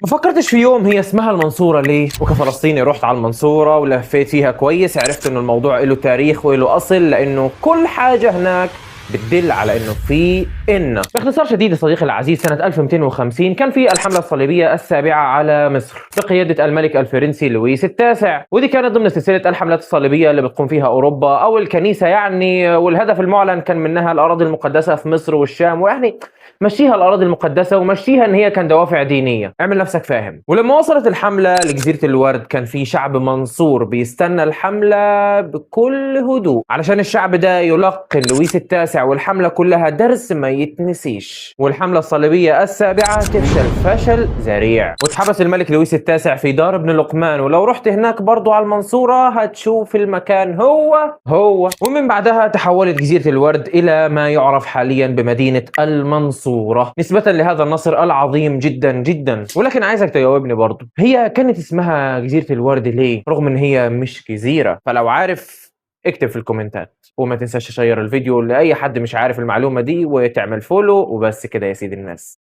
ما فكرتش في يوم هي اسمها المنصورة ليه؟ وكفلسطيني رحت على المنصورة ولفيت فيها كويس، عرفت انه الموضوع له تاريخ وله اصل، لانه كل حاجة هناك بتدل على انه في باختصار شديد يا صديقي العزيز، سنة 1250 كان في الحملة الصليبية السابعة على مصر بقيادة الملك الفرنسي لويس التاسع، ودي كانت ضمن سلسلة الحملات الصليبية اللي بتقوم فيها اوروبا او الكنيسة يعني، والهدف المعلن كان منها الاراضي المقدسة في مصر والشام، ويعني مشيها الاراضي المقدسه ومشيها ان هي كان دوافع دينيه، اعمل نفسك فاهم. ولما وصلت الحمله لجزيره الورد كان في شعب منصور بيستنى الحمله بكل هدوء، علشان الشعب ده يلقن لويس التاسع والحمله كلها درس ما يتنسيش، والحمله الصليبيه السابعه تفشل فشل ذريع، واتحبس الملك لويس التاسع في دار ابن لقمان. ولو رحت هناك برضو على المنصوره هتشوف المكان هو. ومن بعدها تحولت جزيره الورد الى ما يعرف حاليا بمدينه المنصوره نسبة لهذا النصر العظيم جدا جدا. ولكن عايزك تجاوبني برضو، هي كانت اسمها جزيرة الورد ليه رغم ان هي مش جزيرة؟ فلو عارف اكتب في الكومنتات، وما تنساش تشير الفيديو لأي حد مش عارف المعلومة دي، وتعمل فولو، وبس كده يا سيدي الناس.